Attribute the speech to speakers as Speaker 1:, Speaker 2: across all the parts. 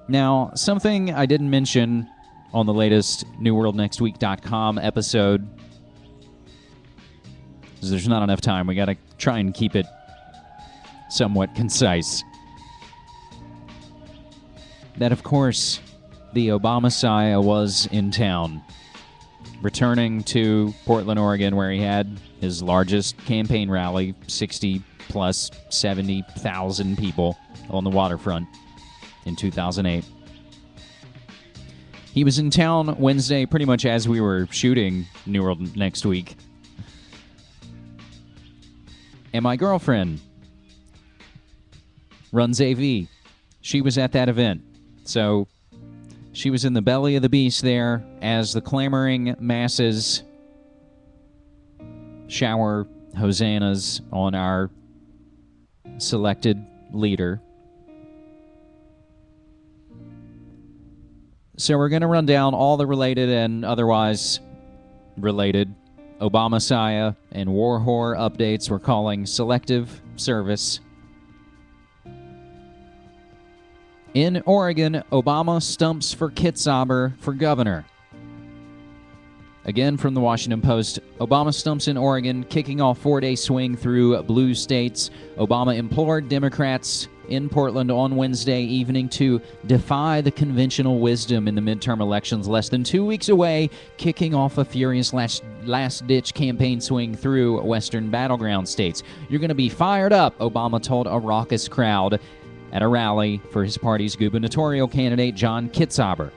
Speaker 1: Now, something I didn't mention on the latest NewWorldNextWeek.com episode, because there's not enough time. We got to try and keep it somewhat concise. That, of course, the obamessiah was in town, returning to Portland, Oregon, where he had his largest campaign rally, 60 plus 70,000 people on the waterfront in 2008. He was in town Wednesday pretty much as we were shooting New World Next Week. And my girlfriend runs AV. She was at that event. So she was in the belly of the beast there as the clamoring masses shower hosannas on our selected leader. So we're going to run down all the related and otherwise related obamessiah and war whore updates we're calling selective service. In Oregon, Obama stumps for Kitzhaber for governor. Again from the Washington Post, Obama stumps in Oregon, kicking off four-day swing through blue states. Obama implored Democrats in Portland on Wednesday evening to defy the conventional wisdom in the midterm elections less than 2 weeks away, kicking off a furious last-ditch campaign swing through western battleground states. You're going to be fired up, Obama told a raucous crowd at a rally for his party's gubernatorial candidate, John Kitzhaber.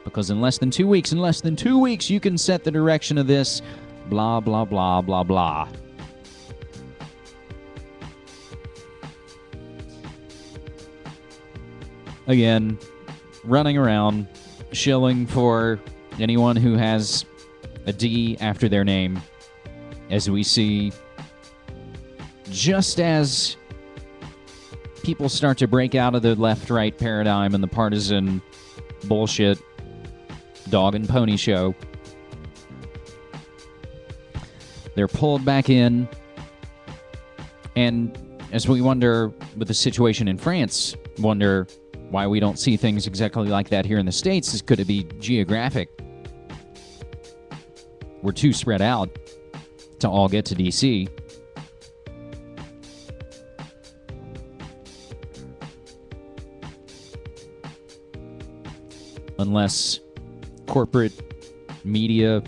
Speaker 1: Because in less than 2 weeks, you can set the direction of this, blah, blah, blah, blah, blah. Again, running around, shilling for anyone who has a D after their name, as we see, just as people start to break out of the left-right paradigm and the partisan bullshit dog and pony show. They're pulled back in, and as we wonder with the situation in France, wonder why we don't see things exactly like that here in the States. Could it be geographic? We're too spread out to all get to D.C. Unless corporate media,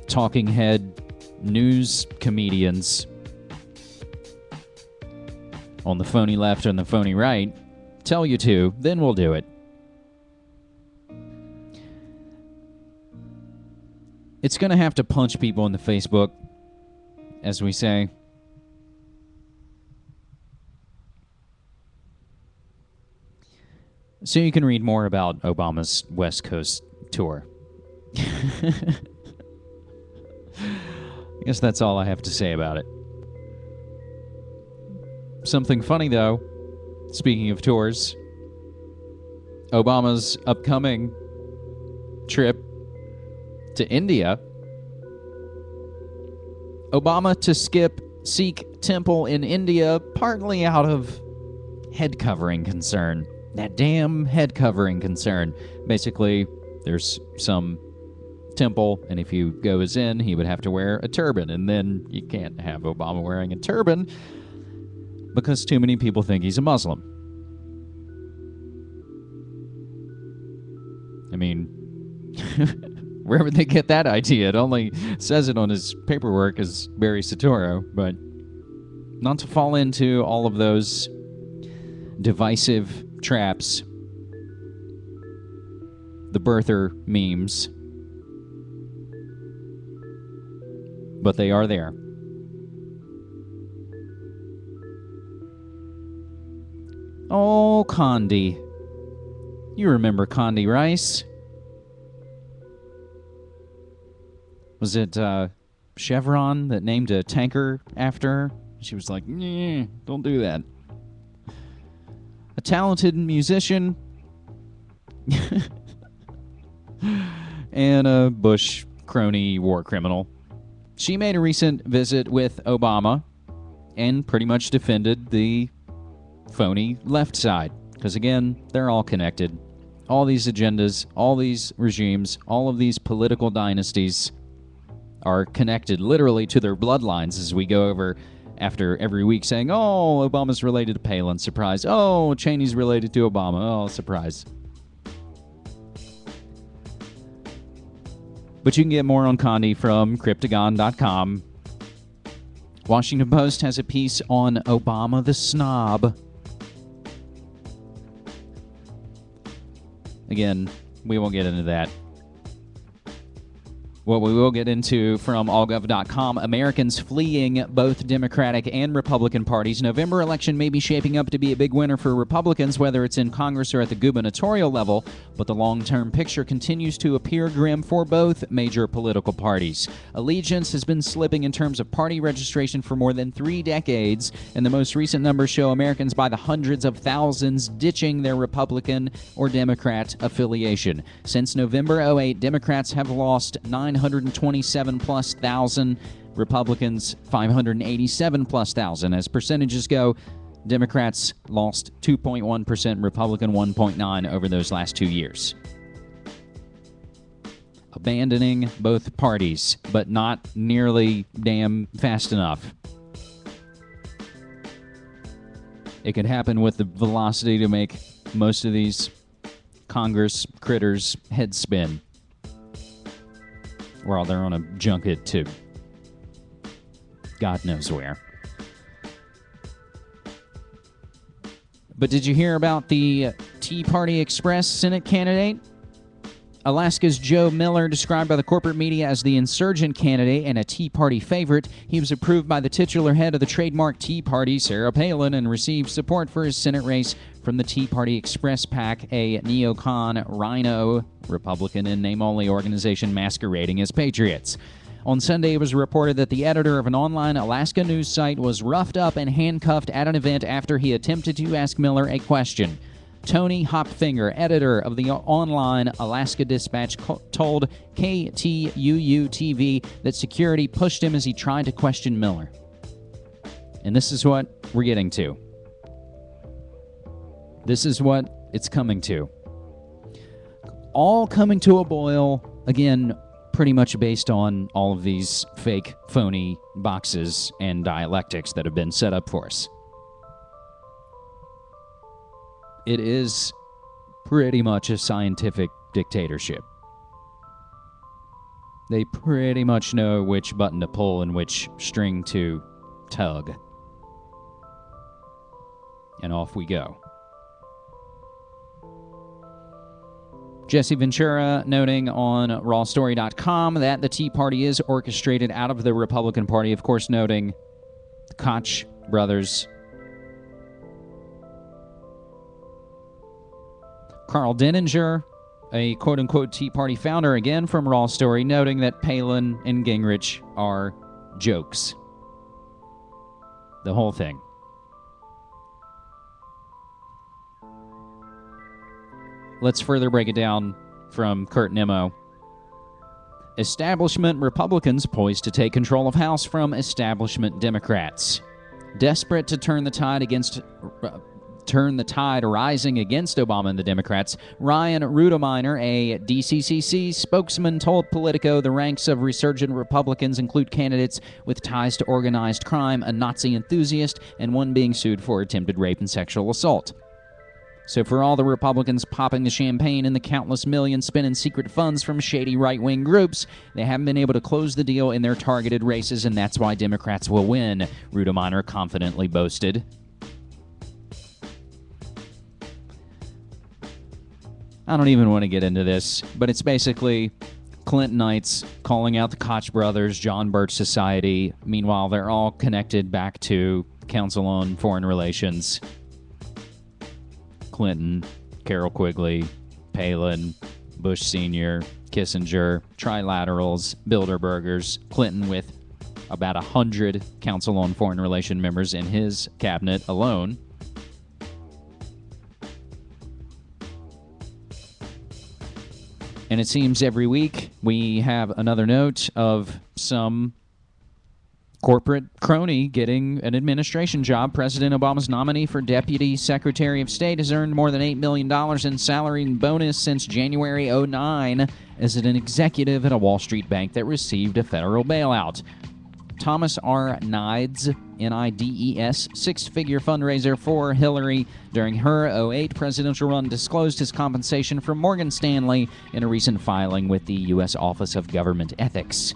Speaker 1: talking head, news comedians on the phony left and the phony right tell you to, then we'll do it. It's going to have to punch people in the Facebook, as we say. So you can read more about Obama's West Coast tour. I guess that's all I have to say about it. Something funny, though, speaking of tours, Obama's upcoming trip to India. Obama to skip Sikh temple in India, partly out of head covering concern. That damn head covering concern. Basically, there's some temple, and if you go as in, he would have to wear a turban, and then you can't have Obama wearing a turban because too many people think he's a Muslim. I mean, where would they get that idea? It only says it on his paperwork as Barry Soetoro, but not to fall into all of those divisive traps, the birther memes, but they are there. Oh, Condi. You remember Condi Rice? Was it Chevron that named a tanker after her? She was like, "Nah, don't do that." A talented musician and a Bush crony war criminal. She made a recent visit with Obama and pretty much defended the phony left side. Because again, they're all connected. all these agendas, all these regimes, all of these political dynasties are connected literally to their bloodlines, as we go over after every week saying, oh, Obama's related to Palin, surprise. Oh, Cheney's related to Obama, oh, surprise. But you can get more on Condi from Cryptagon.com. Washington Post has a piece on Obama the snob. Again, we won't get into that. What we will get into from allgov.com, Americans fleeing both Democratic and Republican parties. November election may be shaping up to be a big winner for Republicans, whether it's in Congress or at the gubernatorial level, but the long-term picture continues to appear grim for both major political parties. Allegiance has been slipping in terms of party registration for more than 3 decades, and the most recent numbers show Americans by the hundreds of thousands ditching their Republican or Democrat affiliation. Since November 2008, Democrats have lost 927 plus thousand, Republicans 587 plus thousand. As percentages go, Democrats lost 2.1%, Republican 1.9% over those last 2 years. Abandoning both parties, but not nearly damn fast enough. It could happen with the velocity to make most of these Congress critters head spin while they're on a junket to God knows where. But did you hear about the Tea Party Express Senate candidate? Alaska's Joe Miller, described by the corporate media as the insurgent candidate and a Tea Party favorite. He was approved by the titular head of the trademark Tea Party, Sarah Palin, and received support for his Senate race from the Tea Party Express PAC, a neocon rhino Republican in name-only organization masquerading as patriots. On Sunday, it was reported that the editor of an online Alaska news site was roughed up and handcuffed at an event after he attempted to ask Miller a question. Tony Hopfinger, editor of the online Alaska Dispatch, told KTUU-TV that security pushed him as he tried to question Miller. And this is what we're getting to. This is what it's coming to. All coming to a boil, again, pretty much based on all of these fake, phony boxes and dialectics that have been set up for us. It is pretty much a scientific dictatorship. They pretty much know which button to pull and which string to tug. And off we go. Jesse Ventura noting on rawstory.com that the Tea Party is orchestrated out of the Republican Party, of course noting the Koch brothers. Carl Denninger, a quote-unquote Tea Party founder, again from Raw Story, noting that Palin and Gingrich are jokes. The whole thing. Let's further break it down from Kurt Nimmo. Establishment Republicans poised to take control of House from establishment Democrats. Desperate to turn the tide rising against Obama and the Democrats, Ryan Rudemeyer, a DCCC spokesman, told Politico the ranks of resurgent Republicans include candidates with ties to organized crime, a Nazi enthusiast, and one being sued for attempted rape and sexual assault. So for all the Republicans popping the champagne and the countless millions spent in secret funds from shady right-wing groups, they haven't been able to close the deal in their targeted races, and that's why Democrats will win, Rudemeyer confidently boasted. I don't even want to get into this, but it's basically Clintonites calling out the Koch brothers, John Birch Society. Meanwhile, they're all connected back to Council on Foreign Relations. Clinton, Carol Quigley, Palin, Bush Sr., Kissinger, Trilaterals, Bilderbergers, Clinton with about 100 Council on Foreign Relations members in his cabinet alone. And it seems every week we have another note of some corporate crony getting an administration job. President Obama's nominee for Deputy Secretary of State has earned more than $8 million in salary and bonus since January 2009 as an executive at a Wall Street bank that received a federal bailout. Thomas R. Nides, N-I-D-E-S, six-figure fundraiser for Hillary during her 2008 presidential run, disclosed his compensation from Morgan Stanley in a recent filing with the U.S. Office of Government Ethics.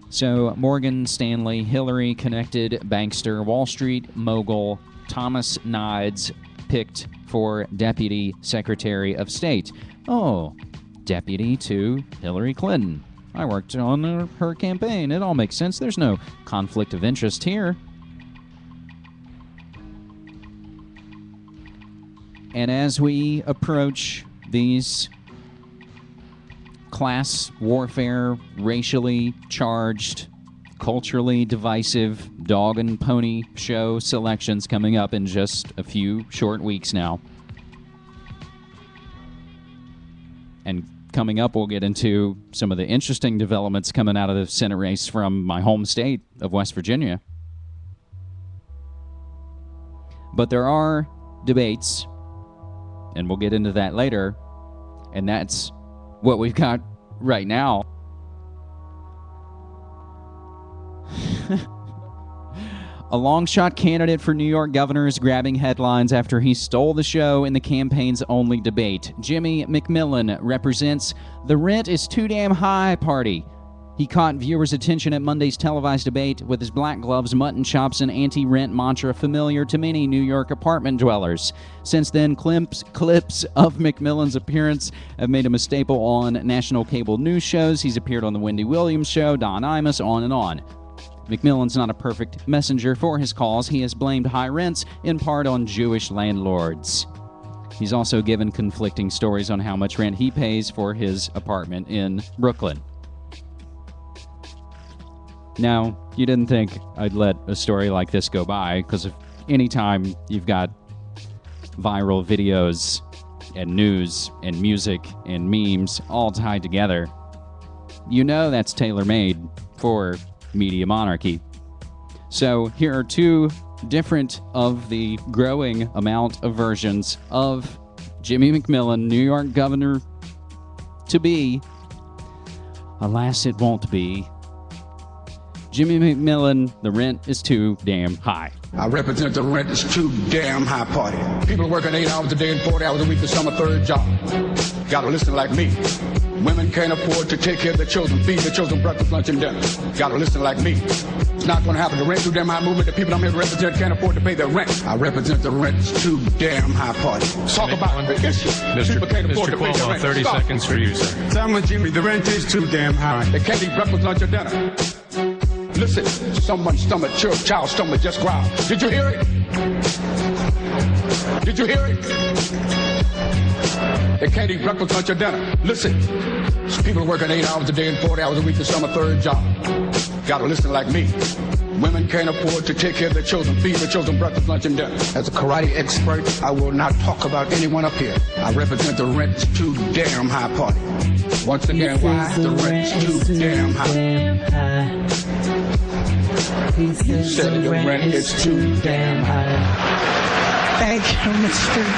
Speaker 1: So, Morgan Stanley, Hillary-connected bankster, Wall Street mogul Thomas Nides picked for Deputy Secretary of State. Oh, deputy to Hillary Clinton. I worked on her campaign. It all makes sense. There's no conflict of interest here. And as we approach these class warfare, racially charged, culturally divisive dog and pony show selections coming up in just a few short weeks now. And coming up, we'll get into some of the interesting developments coming out of the Senate race from my home state of West Virginia. But there are debates, and we'll get into that later, and that's what we've got right now. A long-shot candidate for New York governor is grabbing headlines after he stole the show in the campaign's only debate. Jimmy McMillan represents the "rent is too damn high" party. He caught viewers' attention at Monday's televised debate with his black gloves, mutton chops, and anti-rent mantra familiar to many New York apartment dwellers. Since then, clips of McMillan's appearance have made him a staple on national cable news shows. He's appeared on The Wendy Williams Show, Don Imus, on and on. McMillan's not a perfect messenger for his cause. He has blamed high rents in part on Jewish landlords. He's also given conflicting stories on how much rent he pays for his apartment in Brooklyn. Now, you didn't think I'd let a story like this go by, because anytime you've got viral videos and news and music and memes all tied together, you know that's tailor-made for Media Monarchy. So here are two different of the growing amount of versions of Jimmy McMillan, New York governor to be. Alas, it won't be. Jimmy McMillan, the rent is too damn high.
Speaker 2: I represent the rent is too damn high party. People working 8 hours a day and 40 hours a week to some a third job. Gotta listen like me. Women can't afford to take care of their children, feed their children breakfast, lunch, and dinner. Gotta listen like me. It's not gonna happen. The rent too damn high movement, the people I'm here to represent can't afford to pay their rent. I represent the rent is too damn high party. Talk about the issue. People can't afford to pay their rent.
Speaker 3: 30 seconds for you, sir.
Speaker 2: Tell me, Jimmy, the rent is too damn high. They can't eat breakfast, lunch, or dinner. Listen, someone's stomach, child's stomach just growled. Did you hear it? Did you hear it? They can't eat breakfast, lunch, or dinner. Listen, people working 8 hours a day and 40 hours a week to some a third job. Gotta listen like me. Women can't afford to take care of their children, feed their children breakfast, lunch, and dinner. As a karate expert, I will not talk about anyone up here. I represent the rent is too damn high party. Once again, why? The rent is too damn high. You said the rent is too damn high.
Speaker 4: Thank you, Mr.